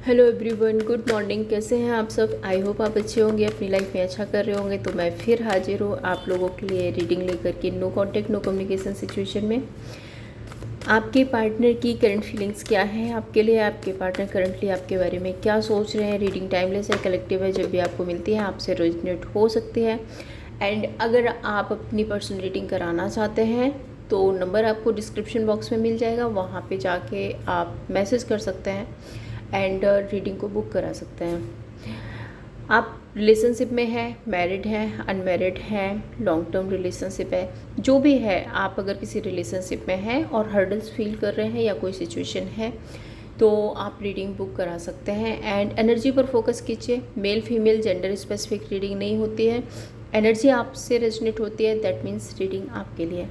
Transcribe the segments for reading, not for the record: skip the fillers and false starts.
Hello everyone, good morning. कैसे हैं आप सब? आई होप आप अच्छे होंगे, अपनी लाइफ में अच्छा कर रहे होंगे। तो मैं फिर हाजिर हूँ आप लोगों के लिए रीडिंग लेकर के। No contact no communication situation में आपके पार्टनर की करंट फीलिंग्स क्या है आपके लिए, आपके पार्टनर करंटली आपके बारे में क्या सोच रहे हैं। रीडिंग टाइमलेस है, कलेक्टिव है, जब भी आपको मिलती है आपसे रेजोनेट हो सकती है। एंड अगर आप अपनी पर्सनल रीडिंग कराना चाहते हैं तो नंबर आपको डिस्क्रिप्शन बॉक्स में मिल जाएगा, वहाँ पे जाके आप मैसेज कर सकते हैं एंड रीडिंग को बुक करा सकते हैं। आप रिलेशनशिप में हैं, मैरिड हैं, अनमैरिड हैं, लॉन्ग टर्म रिलेशनशिप है, जो भी है, आप अगर किसी रिलेशनशिप में हैं और हर्डल्स फील कर रहे हैं या कोई सिचुएशन है तो आप रीडिंग बुक करा सकते हैं। एंड एनर्जी पर फोकस कीजिए। Male female gender specific reading नहीं होती है, एनर्जी आपसे रेजोनेट होती है, दैट मीन्स रीडिंग आपके लिए।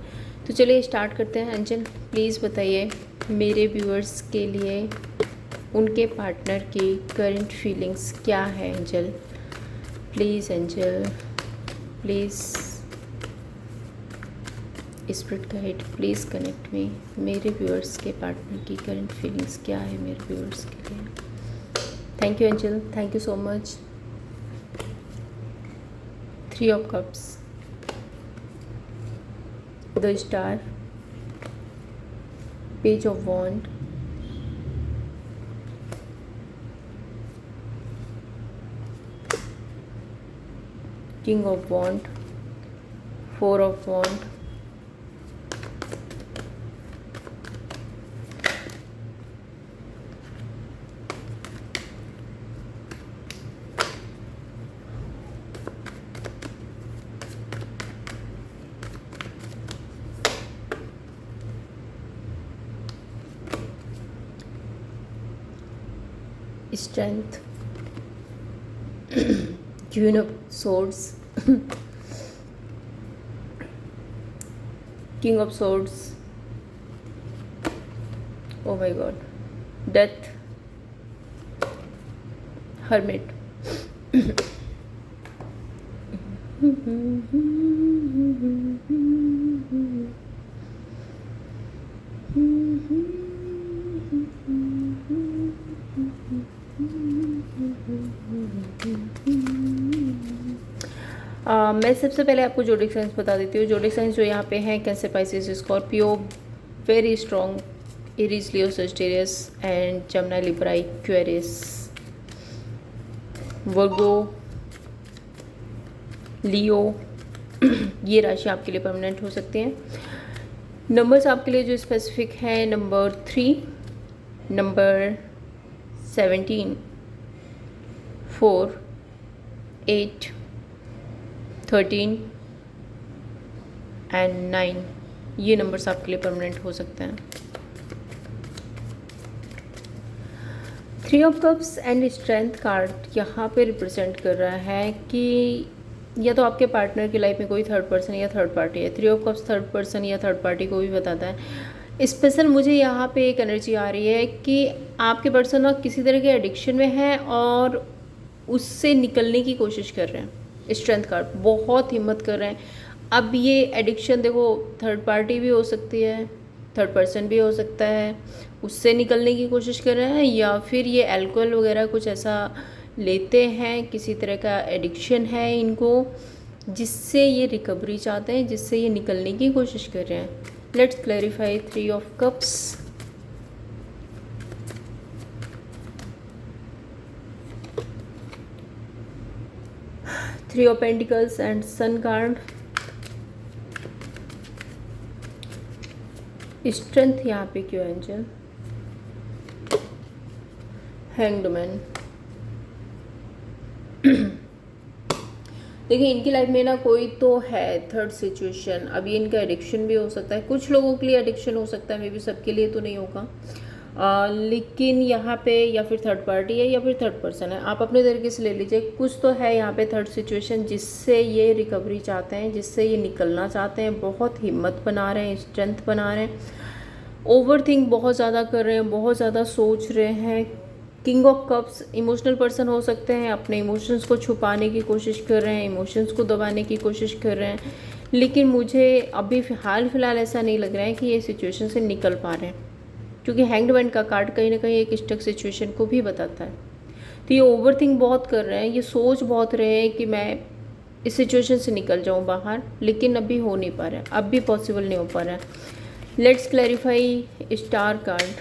तो चलिए स्टार्ट करते हैं। अंजन प्लीज़ बताइए मेरे व्यूअर्स के लिए उनके पार्टनर की करंट फीलिंग्स क्या है। Angel please, angel please, spirit guide please connect me. मेरे व्यूअर्स के पार्टनर की करंट फीलिंग्स क्या है मेरे व्यूअर्स के लिए। Thank you angel, thank you so much. 3 of cups, the star, page of wand, king of wand, 4 of wand, strength, queen of swords, king of swords, oh my god, death, hermit, मैं सबसे पहले आपको जोडिक science बता देती हूँ। जोडिक science जो यहाँ पे हैं, Cancer, Pisces, Scorpio, very strong, Aries, Leo, Sagittarius and Gemini, Libra, Aquarius, Virgo, Leo. ये राशि आपके लिए परमानेंट हो सकती हैं। नंबर्स आपके लिए जो स्पेसिफिक है, नंबर 3, नंबर 17, 4, 8, 13 एंड 9, ये नंबर्स आपके लिए परमानेंट हो सकते हैं। 3 of cups and strength card यहाँ पे रिप्रेजेंट कर रहा है कि या तो आपके पार्टनर की लाइफ में कोई थर्ड पर्सन या थर्ड पार्टी है। 3 ऑफ कप्स थर्ड पर्सन या थर्ड पार्टी को भी बताता है। स्पेशल मुझे यहाँ पे एक एनर्जी आ रही है कि आपके पर्सन ना किसी तरह के एडिक्शन में है और उससे निकलने की कोशिश कर रहे हैं। स्ट्रेंथ कार्ड बहुत हिम्मत कर रहे हैं। अब ये एडिक्शन देखो, थर्ड पार्टी भी हो सकती है, थर्ड पर्सन भी हो सकता है, उससे निकलने की कोशिश कर रहे हैं, या फिर ये अल्कोहल वगैरह कुछ ऐसा लेते हैं, किसी तरह का एडिक्शन है इनको, जिससे ये रिकवरी चाहते हैं, जिससे ये निकलने की कोशिश कर रहे हैं। Let's clarify 3 of cups, Three of Pentacles and Sun card। Strength यहाँ पे क्यों एंजल? Hanged man. देखिए इनकी लाइफ में ना कोई तो है थर्ड सिचुएशन। अब ये इनका एडिक्शन भी हो सकता है, कुछ लोगों के लिए एडिक्शन हो सकता है, मे बी सबके लिए तो नहीं होगा। लेकिन यहाँ पे या फिर थर्ड पार्टी है या फिर थर्ड पर्सन है, आप अपने तरीके से ले लीजिए। कुछ तो है यहाँ पे थर्ड सिचुएशन जिससे ये रिकवरी चाहते हैं, जिससे ये निकलना चाहते हैं। बहुत हिम्मत बना रहे हैं, स्ट्रेंथ बना रहे हैं, ओवर थिंक बहुत ज़्यादा कर रहे हैं, बहुत ज़्यादा सोच रहे हैं। King of cups emotional person हो सकते हैं, अपने इमोशंस को छुपाने की कोशिश कर रहे हैं, इमोशंस को दबाने की कोशिश कर रहे हैं, लेकिन मुझे अभी हाल फिलहाल ऐसा नहीं लग रहा है कि ये सिचुएशन से निकल पा रहे हैं। क्योंकि हैंग्ड मैन का कार्ड कहीं ना कहीं एक स्टक सिचुएशन को भी बताता है। तो ये ओवरथिंक बहुत कर रहे हैं, ये सोच बहुत रहे हैं कि मैं इस सिचुएशन से निकल जाऊं बाहर, लेकिन अभी हो नहीं पा रहा है, अब भी पॉसिबल नहीं हो पा रहा है। Let's clarify star card.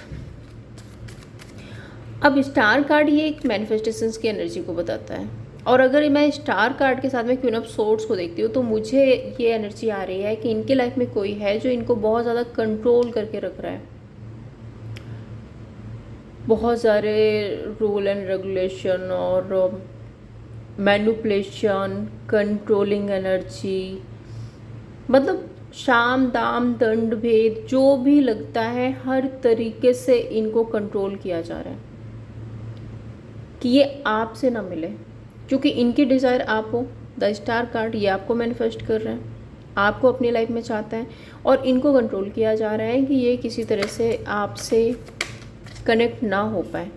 अब स्टार कार्ड ये एक मैनिफेस्टेशंस की एनर्जी को बताता है, और अगर मैं स्टार कार्ड के साथ में क्वीन ऑफ सोर्ड्स को देखती हूँ तो मुझे ये एनर्जी आ रही है कि इनके लाइफ में कोई है जो इनको बहुत ज़्यादा कंट्रोल करके रख रहा है। बहुत सारे रूल एंड रेगुलेशन और मैनिपुलेशन, कंट्रोलिंग एनर्जी, मतलब शाम दाम दंड भेद जो भी लगता है, हर तरीके से इनको कंट्रोल किया जा रहा है कि ये आपसे ना मिले, क्योंकि इनकी डिज़ायर आप हो। द स्टार कार्ड ये आपको मैनिफेस्ट कर रहे हैं, आपको अपनी लाइफ में चाहते हैं, और इनको कंट्रोल किया जा रहा है कि ये किसी तरह से आपसे कनेक्ट ना हो पाए।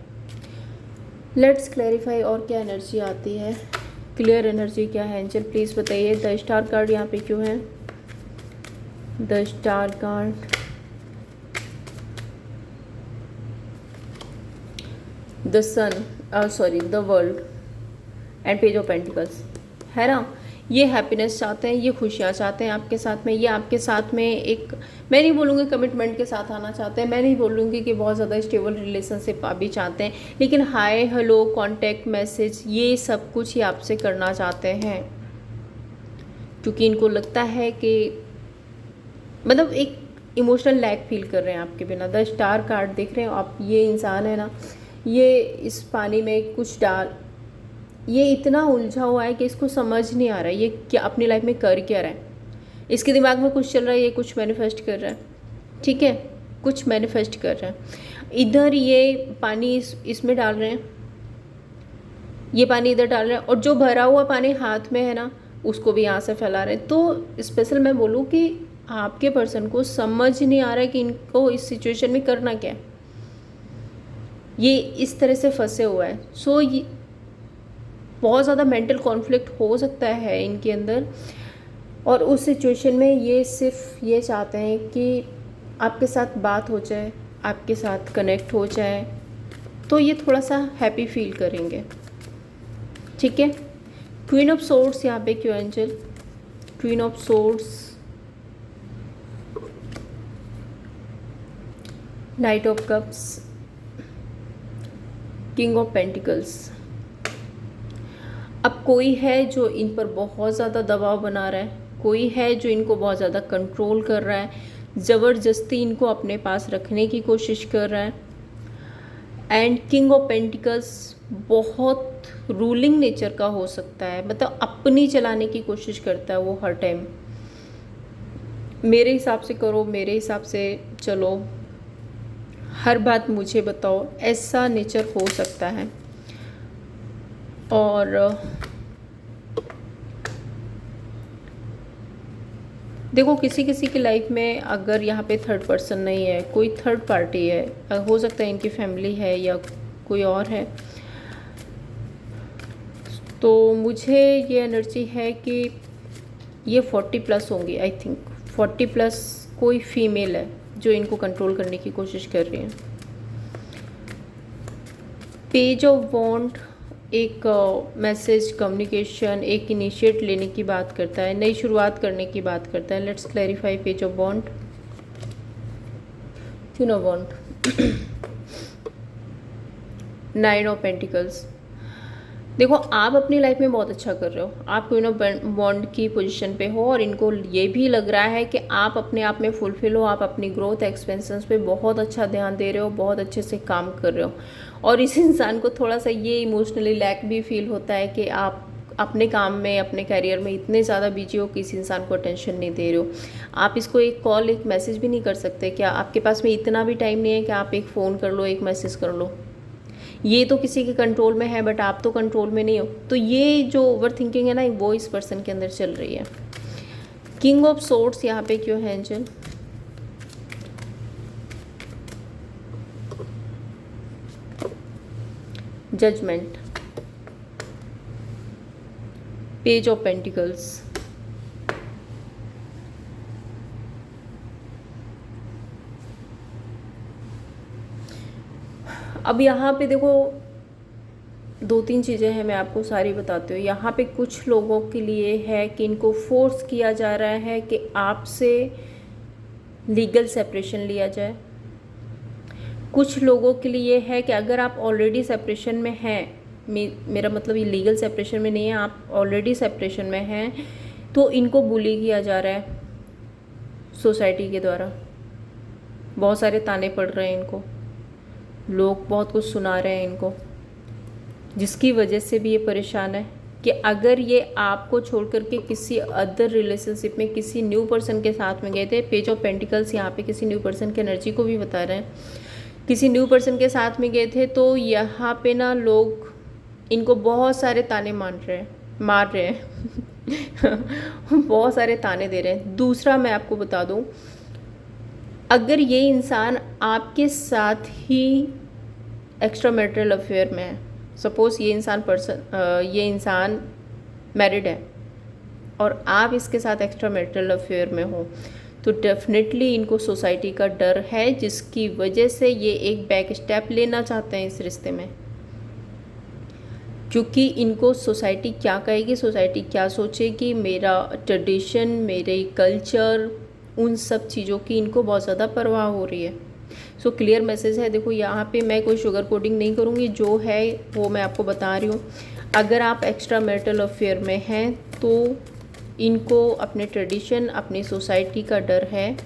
लेट्स क्लैरिफाई और क्या एनर्जी आती है, क्लियर एनर्जी क्या है। एंजल प्लीज़ बताइए द स्टार कार्ड यहाँ पे क्यों है। The star card, the sun, sorry the world and page of pentacles, है ना। ये हैप्पीनेस चाहते हैं, ये खुशियाँ चाहते हैं आपके साथ में, ये आपके साथ में एक, मैं नहीं बोलूँगी कमिटमेंट के साथ आना चाहते हैं, मैं नहीं बोलूँगी कि बहुत ज़्यादा स्टेबल रिलेशनशिप आप भी चाहते हैं, लेकिन हाय हेलो कॉन्टैक्ट मैसेज ये सब कुछ ही आपसे करना चाहते हैं, क्योंकि इनको लगता है कि मतलब एक इमोशनल लैक फील कर रहे हैं आपके बिना। द स्टार कार्ड देख रहे हो आप, ये इंसान है ना, ये इस पानी में कुछ डाल, ये इतना उलझा हुआ है कि इसको समझ नहीं आ रहा है ये क्या अपनी लाइफ में कर क्या रहा है। इसके दिमाग में कुछ चल रहा है, ये कुछ मैनिफेस्ट कर रहा है, ठीक है, कुछ मैनिफेस्ट कर रहा है। इधर ये पानी इसमें डाल रहे हैं, ये पानी इधर डाल रहे हैं, और जो भरा हुआ पानी हाथ में है ना उसको भी यहाँ से फैला रहे हैं। तो स्पेशल मैं बोलूँ कि आपके पर्सन को समझ नहीं आ रहा है कि इनको इस सिचुएशन में करना क्या है, ये इस तरह से फंसे हुआ है। सो ये बहुत ज़्यादा मेंटल कॉन्फ्लिक्ट हो सकता है इनके अंदर, और उस सिचुएशन में ये सिर्फ ये चाहते हैं कि आपके साथ बात हो जाए, आपके साथ कनेक्ट हो जाए, तो ये थोड़ा सा हैप्पी फील करेंगे, ठीक है। क्वीन ऑफ सोर्ड्स यहाँ पे क्यों angel, queen of swords, night of cups, king of pentacles. अब कोई है जो इन पर बहुत ज़्यादा दबाव बना रहा है, कोई है जो इनको बहुत ज़्यादा कंट्रोल कर रहा है, ज़बरदस्ती इनको अपने पास रखने की कोशिश कर रहा है। एंड किंग ऑफ पेंटिकल्स बहुत रूलिंग नेचर का हो सकता है, मतलब अपनी चलाने की कोशिश करता है वो हर टाइम, मेरे हिसाब से करो, मेरे हिसाब से चलो, हर बात मुझे बताओ, ऐसा नेचर हो सकता है। और देखो किसी किसी की लाइफ में अगर यहाँ पे थर्ड पर्सन नहीं है, कोई थर्ड पार्टी है, हो सकता है इनकी फैमिली है या कोई और है, तो मुझे ये एनर्जी है कि ये 40+ होंगी, आई थिंक 40+ कोई फीमेल है जो इनको कंट्रोल करने की कोशिश कर रही है। पेज ऑफ वॉन्ड एक मैसेज, कम्युनिकेशन, एक इनिशिएट लेने की बात करता है, नई शुरुआत करने की बात करता है। Let's clarify page of wand, queen of wand, nine of pentacles. देखो आप अपनी लाइफ में बहुत अच्छा कर रहे हो, आप क्वीन ऑफ वॉन्ड की पोजीशन पे हो, और इनको ये भी लग रहा है कि आप अपने आप में फुलफिल हो, आप अपनी ग्रोथ एक्सपेंशंस पे बहुत अच्छा ध्यान दे रहे हो, बहुत अच्छे से काम कर रहे हो। और इस इंसान को थोड़ा सा ये इमोशनली लैक भी फील होता है कि आप अपने काम में, अपने करियर में इतने ज़्यादा बिजी हो कि इस इंसान को अटेंशन नहीं दे रहे हो। आप इसको एक कॉल, एक मैसेज भी नहीं कर सकते क्या? आपके पास में इतना भी टाइम नहीं है कि आप एक फ़ोन कर लो, एक मैसेज कर लो। ये तो किसी के कंट्रोल में है, बट आप तो कंट्रोल में नहीं हो। तो ये जो ओवर थिंकिंग है ना, वो इस पर्सन के अंदर चल रही है। किंग ऑफ सोर्ड्स यहाँ पे क्यों है angel? Judgement, page of pentacles, अब यहाँ पे देखो 2-3 चीज़ें हैं, मैं आपको सारी बताती हूँ। यहाँ पे कुछ लोगों के लिए है कि इनको फोर्स किया जा रहा है कि आपसे लीगल सेपरेशन लिया जाए। कुछ लोगों के लिए है कि अगर आप ऑलरेडी सेपरेशन में हैं, मेरा मतलब ये लीगल सेपरेशन में नहीं है, आप ऑलरेडी सेपरेशन में हैं, तो इनको बुली किया जा रहा है सोसाइटी के द्वारा। बहुत सारे ताने पड़ रहे हैं इनको, लोग बहुत कुछ सुना रहे हैं इनको, जिसकी वजह से भी ये परेशान है कि अगर ये आपको छोड़ करके किसी अदर रिलेशनशिप में किसी न्यू पर्सन के साथ में गए थे। पेज ऑफ पेंटिकल्स यहाँ पे किसी न्यू पर्सन की एनर्जी को भी बता रहे हैं, किसी न्यू पर्सन के साथ में गए थे, तो यहाँ पे ना लोग इनको बहुत सारे ताने मार रहे हैं बहुत सारे ताने दे रहे हैं। दूसरा मैं आपको बता दूँ, अगर ये इंसान आपके साथ ही एक्स्ट्रा मैरिटल अफेयर में है, सपोज़ ये इंसान मैरिड है और आप इसके साथ एक्स्ट्रा मैरिटल अफेयर में हो, तो डेफिनेटली इनको सोसाइटी का डर है, जिसकी वजह से ये एक बैक स्टेप लेना चाहते हैं इस रिश्ते में। क्योंकि इनको सोसाइटी क्या कहेगी, सोसाइटी क्या सोचेगी, मेरा ट्रेडिशन, मेरे कल्चर, उन सब चीज़ों की इनको बहुत ज़्यादा परवाह हो रही है। सो क्लियर मैसेज है। देखो यहाँ पे मैं कोई शुगर कोडिंग नहीं करूँगी, जो है वो मैं आपको बता रही हूँ। अगर आप एक्स्ट्रा मैरिटल अफेयर में हैं तो इनको अपने ट्रेडिशन, अपनी सोसाइटी का डर है,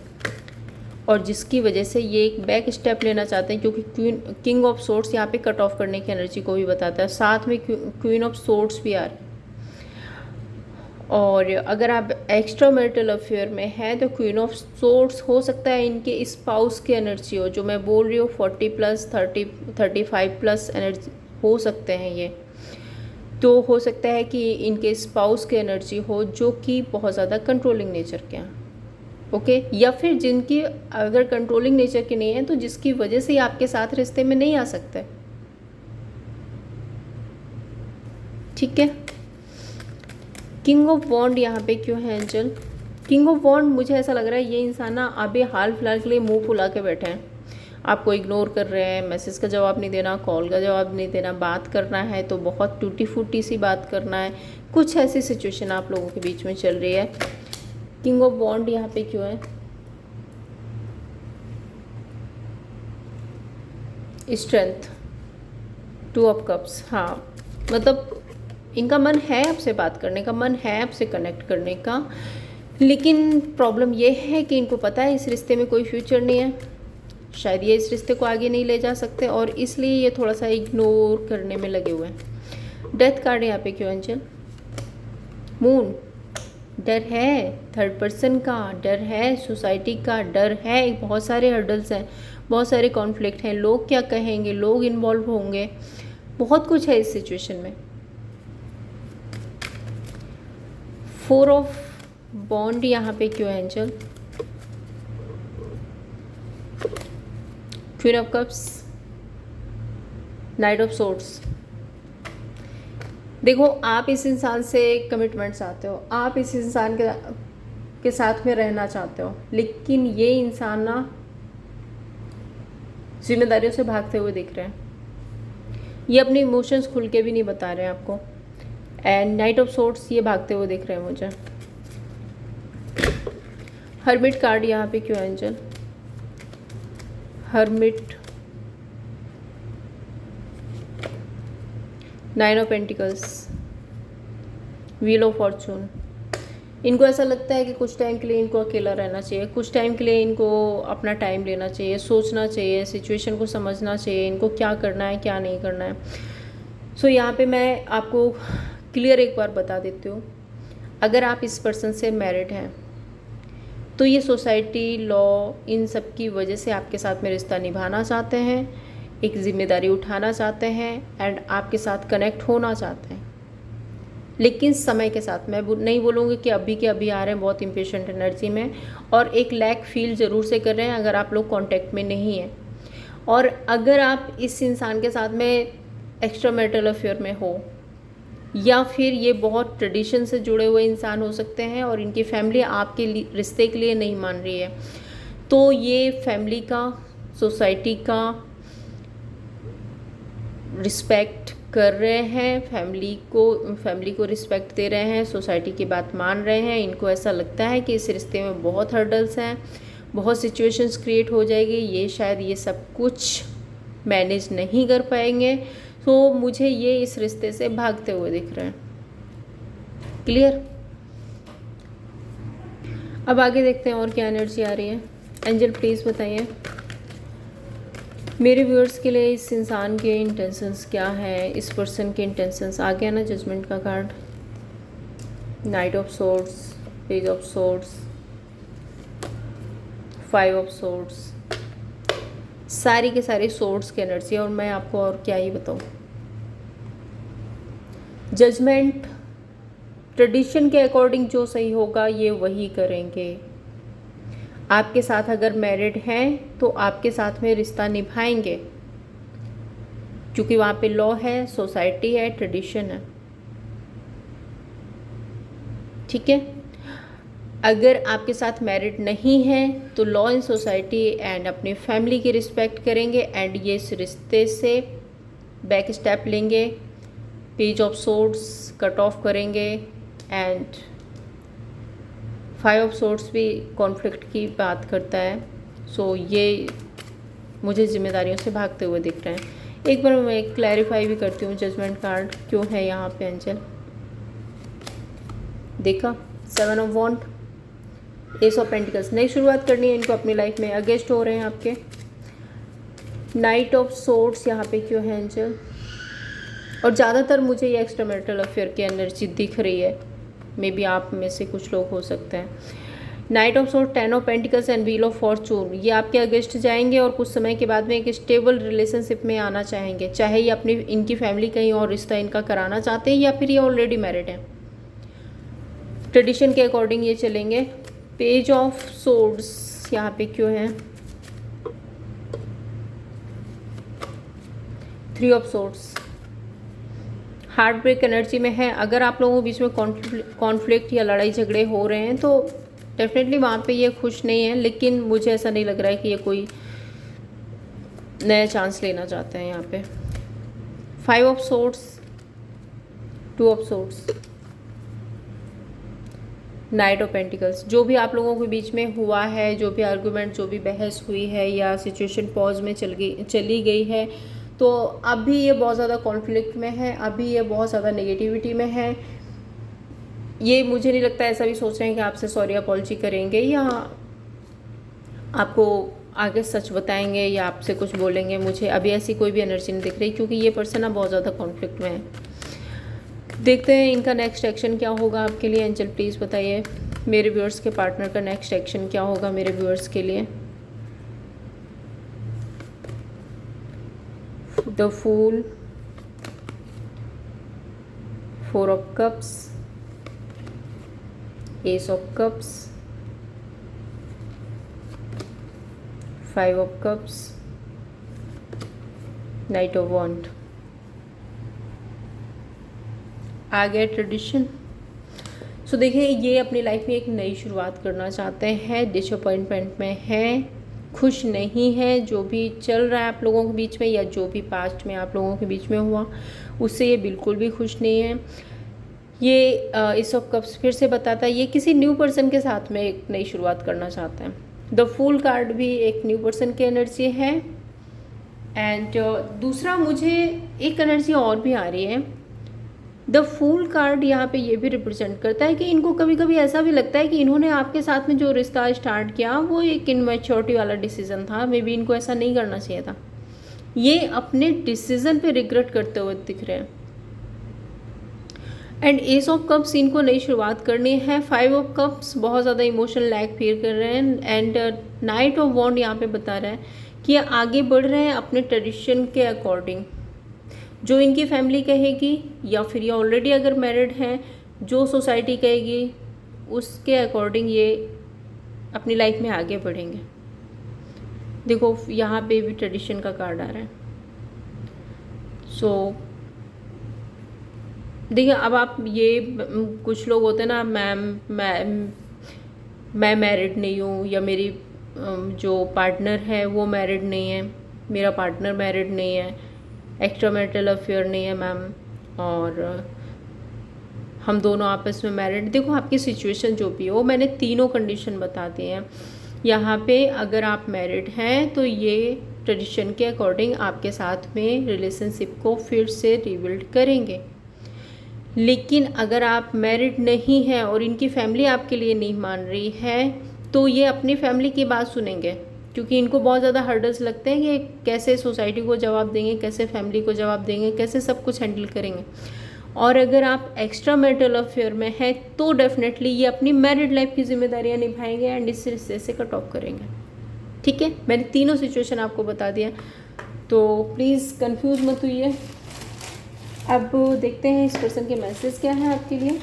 और जिसकी वजह से ये एक बैक स्टेप लेना चाहते हैं। क्योंकि किंग ऑफ सोर्ड्स यहाँ पे कट ऑफ करने की एनर्जी को भी बताता है, साथ में क्वीन ऑफ सोर्ड्स भी आ रहे हैं। और अगर आप एक्स्ट्रा मैरिटल अफेयर में हैं तो क्वीन ऑफ सोर्ड्स हो सकता है इनके स्पाउस की एनर्जी हो, जो मैं बोल रही हूँ 40+, 35+ एनर्जी हो सकते हैं ये। तो हो सकता है कि इनके स्पाउस की एनर्जी हो जो कि बहुत ज़्यादा कंट्रोलिंग नेचर के हैं, ओके। या फिर जिनकी अगर कंट्रोलिंग नेचर के नहीं है तो जिसकी वजह से आपके साथ रिश्ते में नहीं आ सकते, ठीक है। किंग ऑफ वॉन्ड यहाँ पे क्यों है एंजल? किंग ऑफ वॉन्ड, मुझे ऐसा लग रहा है ये इंसान ना अभी हाल फिलहाल के लिए मुंह फुला के बैठे हैं, आपको इग्नोर कर रहे हैं, मैसेज का जवाब नहीं देना, कॉल का जवाब नहीं देना, बात करना है तो बहुत टूटी फूटी सी बात करना है, कुछ ऐसी सिचुएशन आप लोगों के बीच में चल रही है। किंग ऑफ वॉन्ड यहाँ पे क्यों है? Strength, 2 of cups. हाँ, मतलब इनका मन है आपसे बात करने का, मन है आपसे कनेक्ट करने का, लेकिन प्रॉब्लम ये है कि इनको पता है इस रिश्ते में कोई फ्यूचर नहीं है, शायद ये इस रिश्ते को आगे नहीं ले जा सकते, और इसलिए ये थोड़ा सा इग्नोर करने में लगे हुए हैं। डेथ कार्ड यहाँ पे क्यों एंजल? मून, डर है, थर्ड पर्सन का डर है, सोसाइटी का डर है, बहुत सारे हर्डल्स हैं, बहुत सारे कॉन्फ्लिक्ट हैं, लोग क्या कहेंगे, लोग इन्वॉल्व होंगे, बहुत कुछ है इस सिचुएशन में। 4 ऑफ बॉन्ड यहाँ पे क्यों है angel? Queen of cups, knight of swords. देखो, आप इस इंसान से कमिटमेंट चाहते हो, आप इस इंसान के साथ में रहना चाहते हो, लेकिन ये इंसान ना जिम्मेदारियों से भागते हुए दिख रहे हैं, ये अपने इमोशंस खुल के भी नहीं बता रहे हैं आपको। एंड नाइट ऑफ सोर्ड्स, ये भागते हुए दिख रहे हैं मुझे। हर्मिट कार्ड यहाँ पे क्यों angel? Hermit, 9 of pentacles, wheel of Fortune. इनको ऐसा लगता है कि कुछ टाइम के लिए इनको अकेला रहना चाहिए, कुछ टाइम के लिए इनको अपना टाइम लेना चाहिए, सोचना चाहिए, सिचुएशन को समझना चाहिए, इनको क्या करना है क्या नहीं करना है। सो यहाँ पे मैं आपको क्लियर एक बार बता देती हूँ, अगर आप इस पर्सन से मैरिड हैं तो ये सोसाइटी, लॉ, इन सब की वजह से आपके साथ में रिश्ता निभाना चाहते हैं, एक जिम्मेदारी उठाना चाहते हैं, एंड आपके साथ कनेक्ट होना चाहते हैं, लेकिन समय के साथ। मैं नहीं बोलूँगी कि अभी के अभी आ रहे हैं बहुत इम्पेशेंट एनर्जी में, और एक लैक फील ज़रूर से कर रहे हैं अगर आप लोग कांटेक्ट में नहीं हैं। और अगर आप इस इंसान के साथ में एक्स्ट्रा मैरिटल अफेयर में हो, या फिर ये बहुत ट्रेडिशन से जुड़े हुए इंसान हो सकते हैं और इनकी फैमिली आपके रिश्ते के लिए नहीं मान रही है, तो ये फैमिली का, सोसाइटी का रिस्पेक्ट कर रहे हैं, फैमिली को रिस्पेक्ट दे रहे हैं, सोसाइटी की बात मान रहे हैं। इनको ऐसा लगता है कि इस रिश्ते में बहुत हर्डल्स हैं, बहुत सिचुएशंस क्रिएट हो जाएगी, ये शायद ये सब कुछ मैनेज नहीं कर पाएंगे। तो मुझे ये इस रिश्ते से भागते हुए दिख रहे हैं। क्लियर? अब आगे देखते हैं और क्या एनर्जी आ रही है। एंजल प्लीज़ बताइए मेरे व्यूअर्स के लिए इस इंसान के इंटेंशंस क्या है, इस पर्सन के इंटेंशंस। आ गया ना जजमेंट का card, night of swords, page of swords, 5 of swords, सारी के सारी सोर्ड्स की एनर्जी। और मैं आपको और क्या ही बताऊँ। जजमेंट ट्रेडिशन के अकॉर्डिंग जो सही होगा ये वही करेंगे। आपके साथ अगर मैरिड हैं तो आपके साथ में रिश्ता निभाएंगे, क्योंकि वहाँ पे लॉ है, सोसाइटी है, ट्रेडिशन है। ठीक है? अगर आपके साथ मैरिड नहीं है तो लॉ इन सोसाइटी एंड अपनी फैमिली की रिस्पेक्ट करेंगे एंड ये इस रिश्ते से बैक स्टेप लेंगे, page of swords cut off करेंगे एंड 5 ऑफ सोर्ड्स भी कॉन्फ्लिक्ट की बात करता है। सो ये मुझे जिम्मेदारियों से भागते हुए दिख रहे हैं। एक बार मैं क्लैरिफाई भी करती हूँ जजमेंट कार्ड क्यों है यहाँ पे एंजल। देखा 7 of wand, ace of pentacles, नई शुरुआत करनी है इनको अपनी लाइफ में, अगेंस्ट हो रहे हैं आपके। नाइट ऑफ सोर्ड्स यहाँ पे क्यों है एंजल। और ज़्यादातर मुझे ये एक्स्ट्रा मैरिटल अफेयर की एनर्जी दिख रही है, मे बी आप में से कुछ लोग हो सकते हैं। Night of sword, 10 of pentacles and wheel of Fortune, ये आपके अगेंस्ट जाएंगे और कुछ समय के बाद में एक स्टेबल रिलेशनशिप में आना चाहेंगे, चाहे ये अपनी इनकी फैमिली कहीं और रिश्ता इनका कराना चाहते हैं या फिर ये ऑलरेडी मैरिड हैं। ट्रेडिशन के अकॉर्डिंग ये चलेंगे। पेज ऑफ सोर्ड्स यहाँ पे क्यों है, 3 of swords, heartbreak energy में है। अगर आप लोगों के बीच में कॉन्फ्लिक्ट या लड़ाई झगड़े हो रहे हैं तो डेफिनेटली वहाँ पे ये खुश नहीं है, लेकिन मुझे ऐसा नहीं लग रहा है कि ये कोई नया चांस लेना चाहते हैं यहाँ पे। 5 of swords, 2 of swords, night of pentacles, जो भी आप लोगों के बीच में हुआ है, जो भी आर्गुमेंट, जो भी बहस हुई है या सिचुएशन पॉज में चली गई है, तो अभी ये बहुत ज़्यादा कॉन्फ्लिक्ट में है, अभी ये बहुत ज़्यादा नेगेटिविटी में है। ये मुझे नहीं लगता ऐसा भी सोच रहे हैं कि आपसे सॉरी अपॉलजी करेंगे या आपको आगे सच बताएंगे या आपसे कुछ बोलेंगे। मुझे अभी ऐसी कोई भी एनर्जी नहीं दिख रही, क्योंकि ये पर्सन अब बहुत ज़्यादा कॉन्फ्लिक्ट में है। देखते हैं इनका नेक्स्ट एक्शन क्या होगा आपके लिए। एंजल प्लीज़ बताइए मेरे व्यूअर्स के पार्टनर का नेक्स्ट एक्शन क्या होगा मेरे व्यूअर्स के लिए। The fool, 4 of cups, ace of cups, 5 of cups, knight of wand. आ गया ट्रेडिशन। सो देखिए ये अपनी लाइफ में एक नई शुरुआत करना चाहते हैं, डिसअपॉइंटमेंट में हैं, खुश नहीं है जो भी चल रहा है आप लोगों के बीच में या जो भी पास्ट में आप लोगों के बीच में हुआ उससे ये बिल्कुल भी खुश नहीं है। ये इस ऑफ कप्स फिर से बताता है ये किसी न्यू पर्सन के साथ में एक नई शुरुआत करना चाहते हैं। द फूल कार्ड भी एक न्यू पर्सन की एनर्जी है। एंड दूसरा मुझे एक एनर्जी और भी आ रही है। द फूल कार्ड यहाँ पे ये भी रिप्रेजेंट करता है कि इनको कभी कभी ऐसा भी लगता है कि इन्होंने आपके साथ में जो रिश्ता स्टार्ट किया वो एक इनमैच्योरिटी वाला डिसीजन था, मे बी इनको ऐसा नहीं करना चाहिए था। ये अपने डिसीजन पे रिग्रेट करते हुए दिख रहे हैं। एंड एस ऑफ कप्स इनको नई शुरुआत करनी है। 5 ऑफ कप्स बहुत ज़्यादा इमोशनल लैक फील कर रहे हैं। एंड नाइट ऑफ वॉन्ड यहाँ पे बता रहा है कि ये आगे बढ़ रहे हैं अपने ट्रेडिशन के अकॉर्डिंग, जो इनकी फैमिली कहेगी या फिर ये ऑलरेडी अगर मैरिड हैं जो सोसाइटी कहेगी उसके अकॉर्डिंग ये अपनी लाइफ में आगे बढ़ेंगे। देखो यहाँ पे भी ट्रेडिशन का कार्ड आ रहा है। सो देखिए अब आप ये कुछ लोग होते हैं ना, मैं मैरिड नहीं हूँ या मेरी जो पार्टनर है वो मैरिड नहीं है, मेरा पार्टनर मैरिड नहीं है, एक्स्ट्रा मैरिटल अफेयर नहीं है मैम, और हम दोनों आपस में मैरिड। देखो आपकी सिचुएशन जो भी हो, मैंने तीनों कंडीशन बता दी हैं यहाँ पे। अगर आप मैरिड हैं तो ये ट्रेडिशन के अकॉर्डिंग आपके साथ में रिलेशनशिप को फिर से रिबिल्ड करेंगे। लेकिन अगर आप मैरिड नहीं हैं और इनकी फैमिली आपके लिए नहीं मान रही है, तो ये अपनी फैमिली की बात सुनेंगे, क्योंकि इनको बहुत ज़्यादा हर्डल्स लगते हैं कि कैसे सोसाइटी को जवाब देंगे, कैसे फैमिली को जवाब देंगे, कैसे सब कुछ हैंडल करेंगे। और अगर आप एक्स्ट्रा मैरिटल अफेयर में हैं तो डेफिनेटली ये अपनी मैरिड लाइफ की जिम्मेदारियां निभाएंगे एंड इस रिश्ते से कट ऑफ करेंगे। ठीक है, मैंने तीनों सिचुएशन आपको बता दिया, तो प्लीज़ कंफ्यूज मत हुइए। अब देखते हैं इस पर्सन के मैसेज क्या है आपके लिए।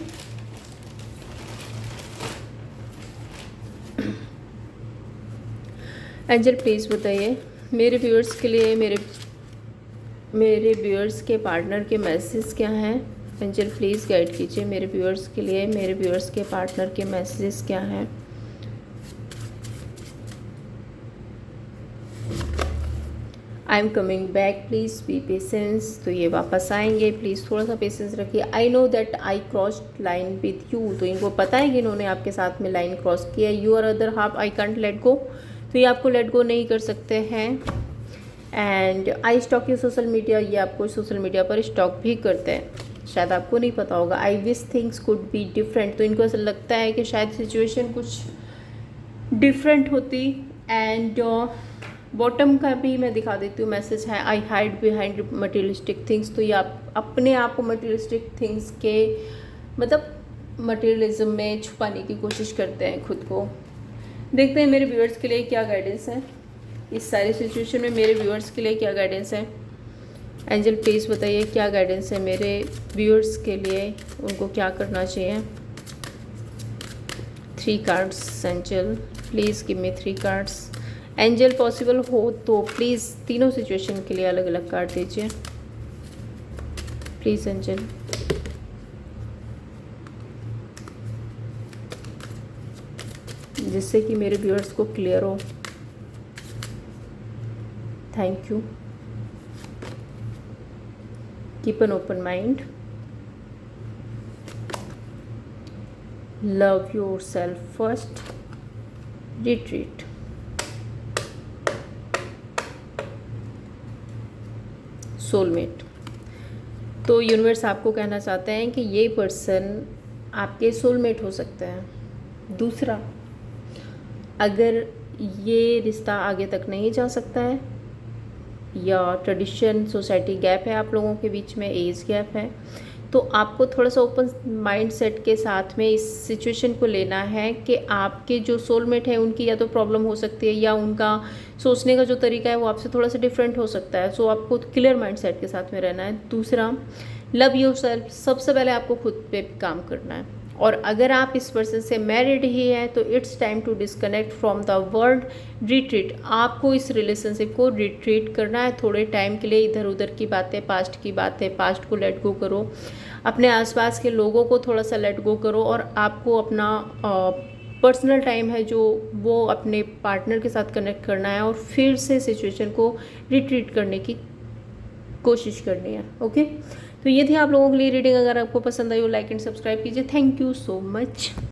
एंजल प्लीज़ बताइए मेरे व्यूअर्स के लिए, मेरे व्यूअर्स के पार्टनर के मैसेज क्या हैं। एंजल प्लीज़ गाइड कीजिए मेरे व्यूअर्स के लिए, मेरे व्यूअर्स के पार्टनर के मैसेजेस क्या हैं। I am coming back, please be patience. तो ये वापस आएंगे, प्लीज़ थोड़ा सा पेशेंस रखिए। I know that I crossed line with you, तो इनको पता है कि इन्होंने आपके साथ में लाइन क्रॉस किया है। Your other half I can't let go, तो ये आपको लेट गो नहीं कर सकते हैं। And I stalk you social media, ये आपको सोशल मीडिया पर स्टॉक भी करते हैं, शायद आपको नहीं पता होगा। I wish things could be different, तो इनको ऐसा लगता है कि शायद सिचुएशन कुछ डिफरेंट होती। एंड बॉटम का भी मैं दिखा देती हूँ मैसेज है, आई हाइड बिहाइंड मटेरियलिस्टिक थिंग्स, तो ये आप अपने आप को मटेरियलिस्टिक थिंग्स के मतलब मटेरियलिज्म में छुपाने की कोशिश करते हैं खुद को। देखते हैं मेरे व्यूअर्स के लिए क्या गाइडेंस है इस सारी सिचुएशन में, मेरे व्यूअर्स के लिए क्या गाइडेंस है। एंजल प्लीज़ बताइए क्या गाइडेंस है मेरे व्यूअर्स के लिए, उनको क्या करना चाहिए। 3 cards angel, please give me 3 cards. Angel possible हो तो प्लीज़ तीनों सिचुएशन के लिए अलग अलग कार्ड दीजिए प्लीज़ एंजल। जिससे कि मेरे व्यूअर्स को क्लियर हो। Thank you. Keep an open mind, love your self first, retreat. Soulmate, तो यूनिवर्स आपको कहना चाहते हैं कि ये पर्सन आपके सोलमेट हो सकते हैं। दूसरा, अगर ये रिश्ता आगे तक नहीं जा सकता है या ट्रेडिशन सोसाइटी गैप है आप लोगों के बीच में, एज गैप है, तो आपको थोड़ा सा ओपन माइंड सेट के साथ में इस सिचुएशन को लेना है कि आपके जो सोलमेट है उनकी या तो प्रॉब्लम हो सकती है या उनका सोचने का जो तरीका है वो आपसे थोड़ा सा डिफरेंट हो सकता है। सो आपको क्लियर माइंड सेट के साथ में रहना है। दूसरा, लव योरसेल्फ, सबसे पहले आपको खुद पे काम करना है। और अगर आप इस पर्सन से मैरिड ही हैं तो it's time to disconnect from the world, retreat. आपको इस रिलेशनशिप को रिट्रीट करना है थोड़े टाइम के लिए। इधर उधर की बातें, पास्ट की बातें, पास्ट को लेट गो करो, अपने आसपास के लोगों को थोड़ा सा लेट गो करो, और आपको अपना पर्सनल टाइम है जो वो अपने पार्टनर के साथ कनेक्ट करना है और फिर से सिचुएशन को रिट्रीट करने की कोशिश करनी है। ओके, तो ये थी आप लोगों के लिए रीडिंग। अगर आपको पसंद आई हो लाइक एंड सब्सक्राइब कीजिए। Thank you so much.